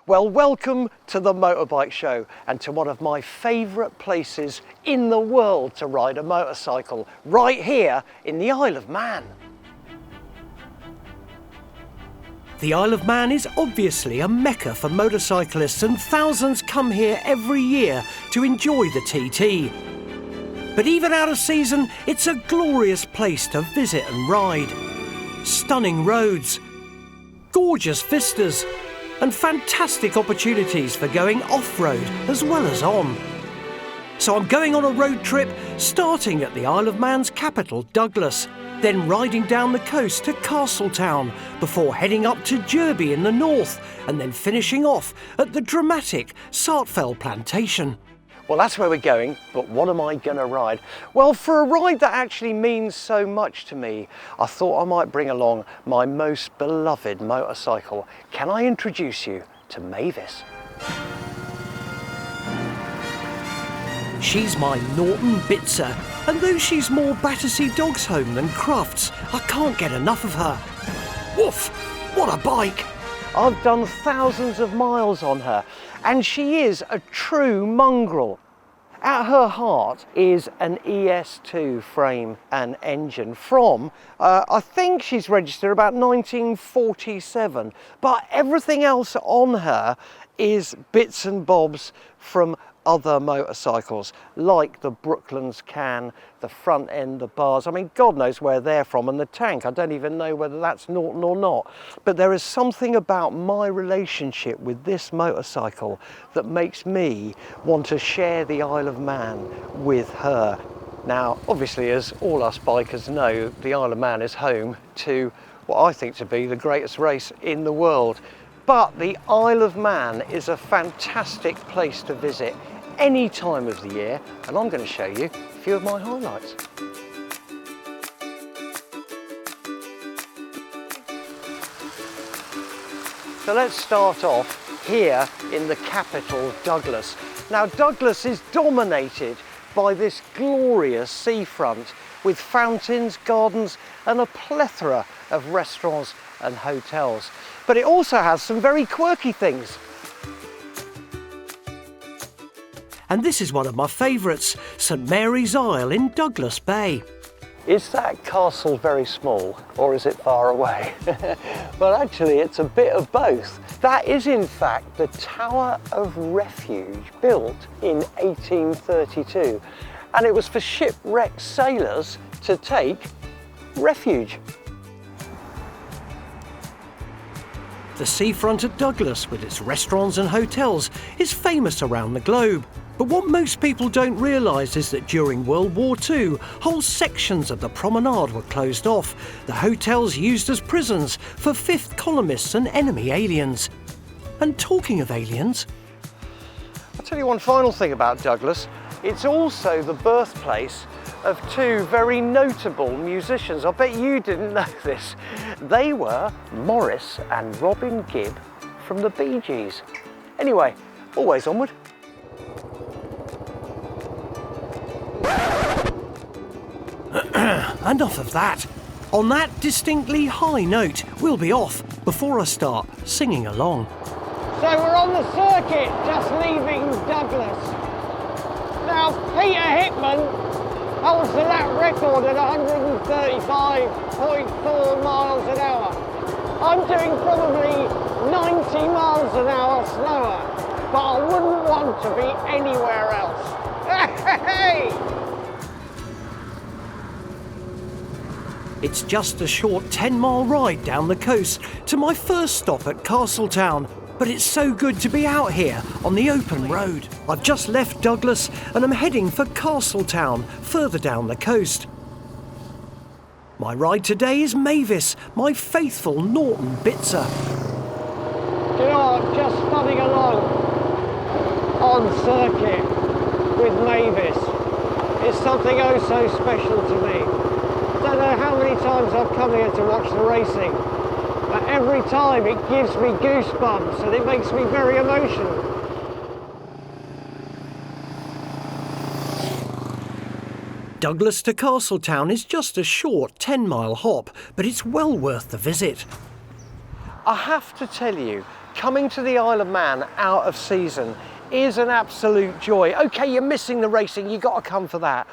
Well, welcome to the Motorbike Show and to one of my favourite places in the world to ride a motorcycle, right here in the Isle of Man. The Isle of Man is obviously a mecca for motorcyclists, and thousands come here every year to enjoy the TT. But even out of season, it's a glorious place to visit and ride. Stunning roads, gorgeous vistas, and fantastic opportunities for going off-road as well as on. So I'm going on a road trip starting at the Isle of Man's capital, Douglas, then riding down the coast to Castletown before heading up to Jurby in the north and then finishing off at the dramatic Sartfell Plantation. Well, that's where we're going, but what am I going to ride? Well, for a ride that actually means so much to me, I thought I might bring along my most beloved motorcycle. Can I introduce you to Mavis? She's my Norton Bitzer, and though she's more Battersea Dog's Home than Crufts, I can't get enough of her. Woof! What a bike! I've done thousands of miles on her, and she is a true mongrel. At her heart is an ES2 frame and engine from, I think she's registered about 1947, but everything else on her is bits and bobs from other motorcycles, like the Brooklands can, the front end, the bars. I mean, God knows where they're from, and the tank, I don't even know whether that's Norton or not. But there is something about my relationship with this motorcycle that makes me want to share the Isle of Man with her. Now, obviously, as all us bikers know, the Isle of Man is home to what I think to be the greatest race in the world. But the Isle of Man is a fantastic place to visit any time of the year, and I'm going to show you a few of my highlights. So let's start off here in the capital, Douglas. Now, Douglas is dominated by this glorious seafront with fountains, gardens, and a plethora of restaurants and hotels. But it also has some very quirky things. And this is one of my favourites, St Mary's Isle in Douglas Bay. Is that castle very small, or is it far away? Well, actually, it's a bit of both. That is, in fact, the Tower of Refuge, built in 1832. And it was for shipwrecked sailors to take refuge. The seafront at Douglas, with its restaurants and hotels, is famous around the globe. But what most people don't realise is that during World War II, whole sections of the promenade were closed off, the hotels used as prisons for fifth columnists and enemy aliens. And talking of aliens, I'll tell you one final thing about Douglas. It's also the birthplace of two very notable musicians. I bet you didn't know this. They were Morris and Robin Gibb from the Bee Gees. Anyway, always onward. Enough of that. On that distinctly high note, we'll be off before I start singing along. So we're on the circuit, just leaving Douglas. Now, Peter Hickman holds the lap record at 135.4 miles an hour. I'm doing probably 90 miles an hour slower, but I wouldn't want to be anywhere else. Hey! It's just a short 10-mile ride down the coast to my first stop at Castletown, but it's so good to be out here on the open road. I've just left Douglas and I'm heading for Castletown, further down the coast. My ride today is Mavis, my faithful Norton Bitzer. You know, I'm just thudding along on circuit with Mavis. It's something oh so special to me. I don't know how many times I've come here to watch the racing, but every time it gives me goosebumps and it makes me very emotional. Douglas to Castletown is just a short 10-mile hop, but it's well worth the visit. I have to tell you, coming to the Isle of Man out of season is an absolute joy. Okay, you're missing the racing, you got to come for that.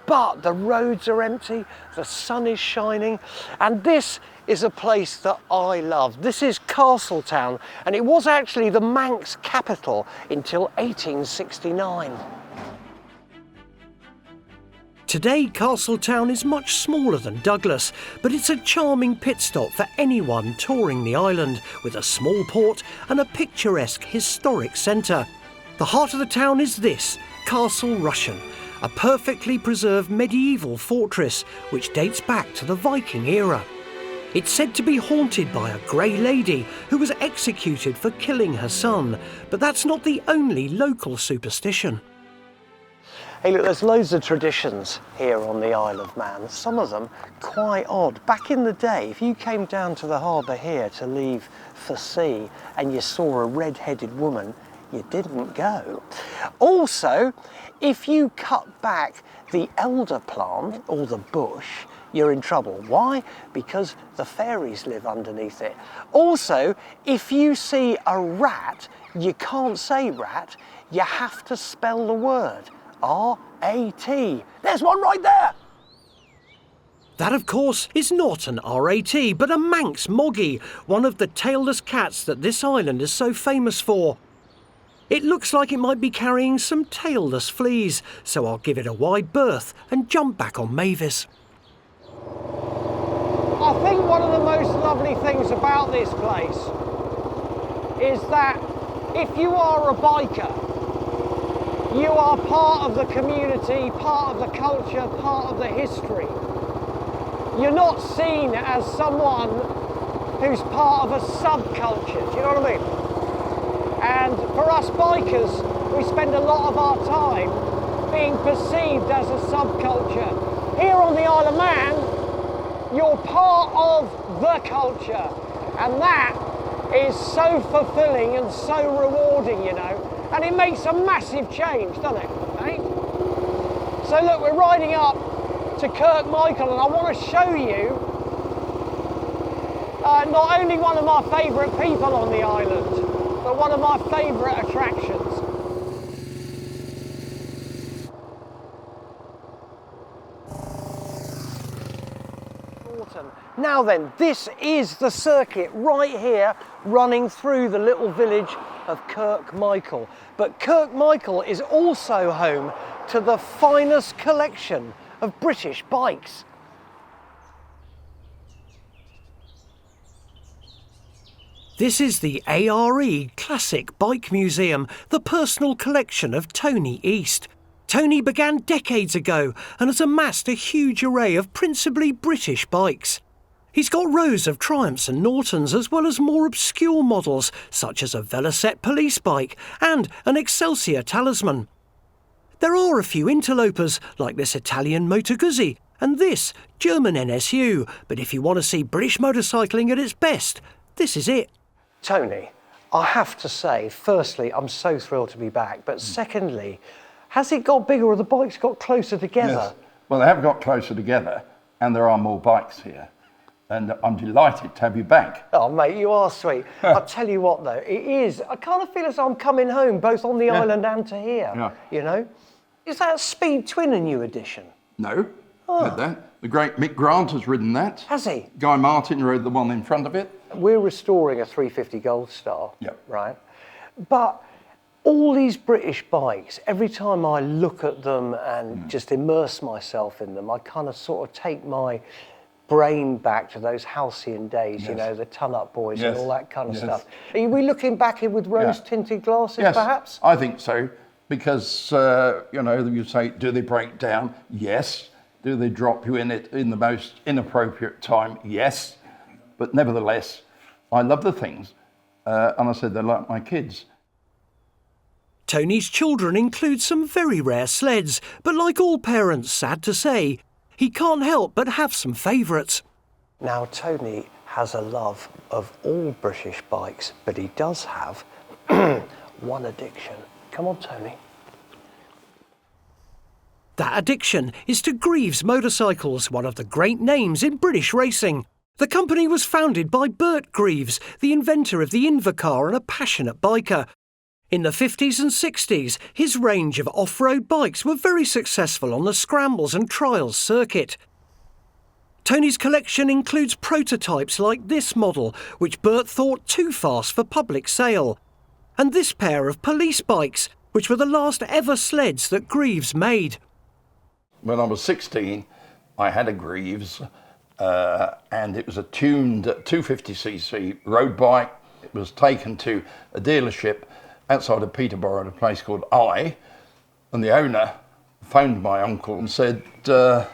But the roads are empty, the sun is shining, and this is a place that I love. This is Castletown, and it was actually the Manx capital until 1869. Today, Castletown is much smaller than Douglas, but it's a charming pit stop for anyone touring the island, with a small port and a picturesque historic centre. The heart of the town is this, Castle Rushen, a perfectly preserved medieval fortress which dates back to the Viking era. It's said to be haunted by a grey lady who was executed for killing her son, but that's not the only local superstition. Hey look, there's loads of traditions here on the Isle of Man, some of them quite odd. Back in the day, if you came down to the harbour here to leave for sea and you saw a red-headed woman, you didn't go. Also, if you cut back the elder plant or the bush, you're in trouble. Why? Because the fairies live underneath it. Also, if you see a rat, you can't say rat, you have to spell the word. R-A-T. There's one right there! That, of course, is not an R-A-T, but a Manx moggy, one of the tailless cats that this island is so famous for. It looks like it might be carrying some tailless fleas, so I'll give it a wide berth and jump back on Mavis. I think one of the most lovely things about this place is that if you are a biker, you are part of the community, part of the culture, part of the history. You're not seen as someone who's part of a subculture, do you know what I mean? And for us bikers, we spend a lot of our time being perceived as a subculture. Here on the Isle of Man, you're part of the culture, and that is so fulfilling and so rewarding, you know, and it makes a massive change, doesn't it? Eh? So look, we're riding up to Kirkmichael, and I want to show you not only one of my favourite people on the island, but one of my favourite attractions. Norton. Now then, this is the circuit right here running through the little village of Kirkmichael. But Kirkmichael is also home to the finest collection of British bikes. This is the ARE Classic Bike Museum, the personal collection of Tony East. Tony began decades ago and has amassed a huge array of principally British bikes. He's got rows of Triumphs and Nortons, as well as more obscure models such as a Velocette police bike and an Excelsior Talisman. There are a few interlopers like this Italian Motor Guzzi and this German NSU, but if you want to see British motorcycling at its best, this is it. Tony, I have to say, firstly, I'm so thrilled to be back, but secondly, has it got bigger or the bikes got closer together? Yes. Well, they have got closer together and there are more bikes here. And I'm delighted to have you back. Oh, mate, you are sweet. I'll tell you what, though, it is, I kind of feel as though I'm coming home, both on the island and to here, you know? Is that Speed Twin a new edition? No, had that. The great Mick Grant has ridden that. Has he? Guy Martin rode the one in front of it. We're restoring a 350 Gold Star, Yep. right? But all these British bikes, every time I look at them and just immerse myself in them, I kind of sort of take my brain back to those halcyon days, you know, the ton-up boys and all that kind of stuff. Are we looking back in with rose-tinted glasses, perhaps? I think so, because, you know, you say, do they break down? Yes. Do they drop you in it in the most inappropriate time? Yes. But nevertheless, I love the things, and I said they're like my kids. Tony's children include some very rare sleds, but like all parents, sad to say, he can't help but have some favourites. Now, Tony has a love of all British bikes, but he does have one addiction. Come on, Tony. That addiction is to Greeves motorcycles, one of the great names in British racing. The company was founded by Bert Greeves, the inventor of the Invacar and a passionate biker. In the 50s and 60s, his range of off-road bikes were very successful on the Scrambles and Trials circuit. Tony's collection includes prototypes like this model, which Bert thought too fast for public sale, and this pair of police bikes, which were the last ever sleds that Greeves made. When I was 16, I had a Greeves, and it was a tuned 250cc road bike. It was taken to a dealership outside of Peterborough at a place called and the owner phoned my uncle and said, the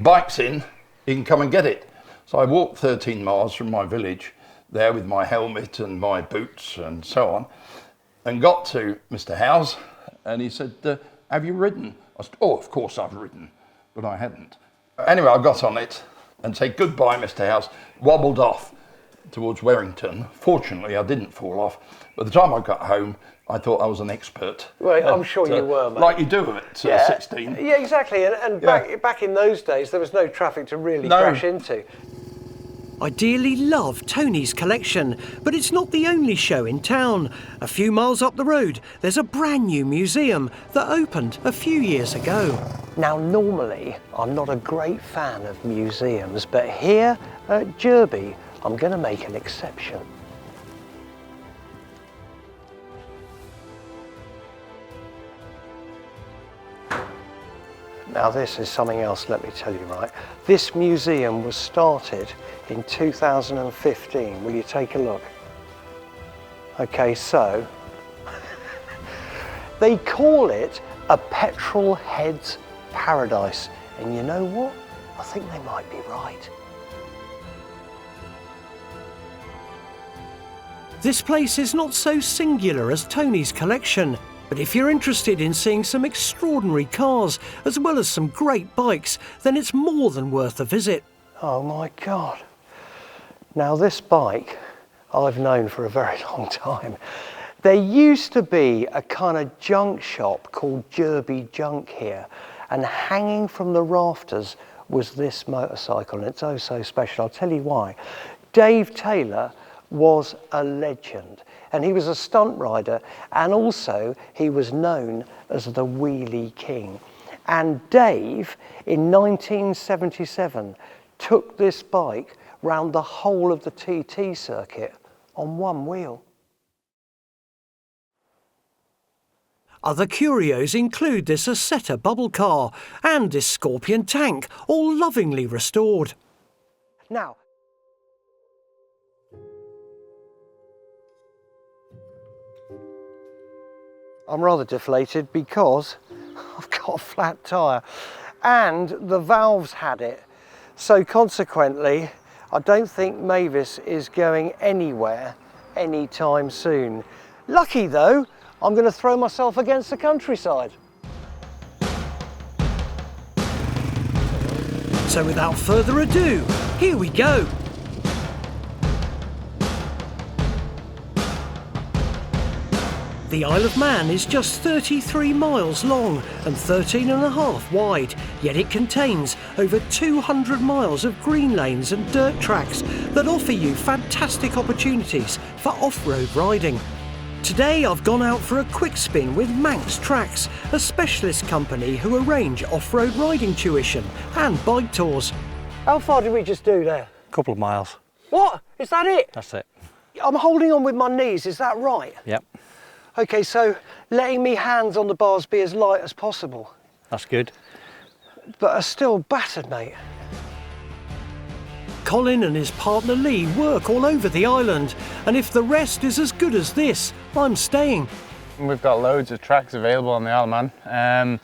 bike's in, you can come and get it. So I walked 13 miles from my village there with my helmet and my boots and so on, and got to Mr. Howe's, and he said, have you ridden? I said, oh, of course I've ridden, but I hadn't. Anyway, I got on it and said, goodbye, Mr. Howe's, wobbled off towards Warrington. Fortunately, I didn't fall off. By the time I got home, I thought I was an expert. Well, I'm sure you were, mate. Like you do at 16. Yeah, exactly. And back in those days, there was no traffic to really crash into. I dearly love Tony's collection, but it's not the only show in town. A few miles up the road, there's a brand new museum that opened a few years ago. Now, normally, I'm not a great fan of museums, but here at Jurby, I'm going to make an exception. Now this is something else, let me tell you, right? This museum was started in 2015. Will you take a look? Okay, so they call it a petrol head's paradise. And you know what? I think they might be right. This place is not so singular as Tony's collection. But if you're interested in seeing some extraordinary cars, as well as some great bikes, then it's more than worth a visit. Oh my God. Now this bike, I've known for a very long time. There used to be a kind of junk shop called Jurby Junk here, and hanging from the rafters was this motorcycle, and it's oh so special. I'll tell you why. Dave Taylor was a legend. And he was a stunt rider, and also he was known as the Wheelie King. And Dave, in 1977, took this bike round the whole of the TT circuit on one wheel. Other curios include this Assetto bubble car and this Scorpion tank, all lovingly restored. Now, I'm rather deflated because I've got a flat tyre and the valves had it. So consequently, I don't think Mavis is going anywhere anytime soon. Lucky though, I'm going to throw myself against the countryside. So without further ado, here we go. The Isle of Man is just 33 miles long and 13.5 wide, yet it contains over 200 miles of green lanes and dirt tracks that offer you fantastic opportunities for off-road riding. Today I've gone out for a quick spin with Manx Tracks, a specialist company who arrange off-road riding tuition and bike tours. How far did we just do there? A couple of miles. What? Is that it? That's it. I'm holding on with my knees, is that right? Yep. Okay, so letting me hands on the bars be as light as possible. That's good. But are still battered, mate. Colin and his partner Lee work all over the island, and if the rest is as good as this, I'm staying. We've got loads of tracks available on the Isle of Man.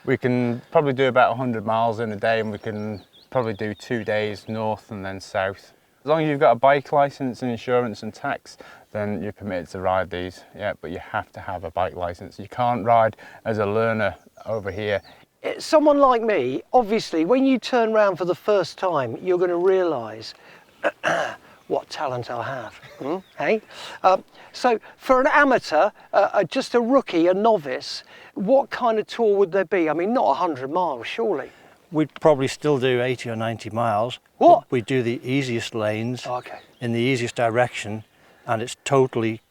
We can probably do about 100 miles in a day, and we can probably do 2 days north and then south. As long as you've got a bike licence and insurance and tax, then you're permitted to ride these. Yeah, but you have to have a bike licence. You can't ride as a learner over here. Someone like me, obviously, when you turn round for the first time, you're going to realise what talent I have. Hey? So for an amateur, just a rookie, a novice, what kind of tour would there be? I mean, not 100 miles, surely. We'd probably still do 80 or 90 miles. What? We do the easiest lanes Okay. in the easiest direction, and it's totally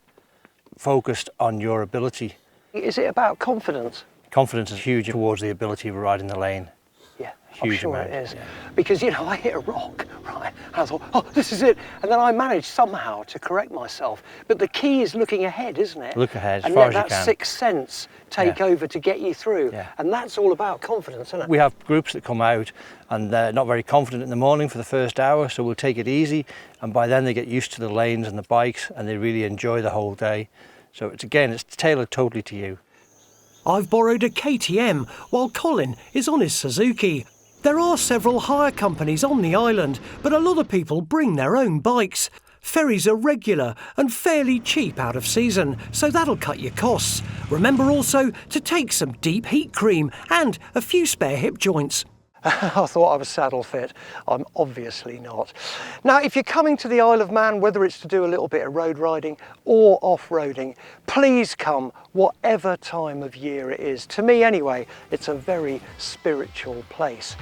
focused on your ability. Is it about confidence? Confidence is huge towards the ability of riding the lane. Yeah, I'm Huge sure amount, it is. yeah. Because, you know, I hit a rock, right? And I thought, oh, this is it. And then I managed somehow to correct myself. But the key is looking ahead, isn't it? Look ahead as and far let as you that can. sixth sense take Yeah. over to get you through. Yeah. And that's all about confidence, isn't it? We have groups that come out and they're not very confident in the morning for the first hour, so we'll take it easy. And by then they get used to the lanes and the bikes and they really enjoy the whole day. So it's tailored totally to you. I've borrowed a KTM while Colin is on his Suzuki. There are several hire companies on the island, but a lot of people bring their own bikes. Ferries are regular and fairly cheap out of season, so that'll cut your costs. Remember also to take some deep heat cream and a few spare hip joints. I thought I was saddle fit. I'm obviously not. Now, if you're coming to the Isle of Man, whether it's to do a little bit of road riding or off-roading, please come whatever time of year it is. To me anyway, it's a very spiritual place.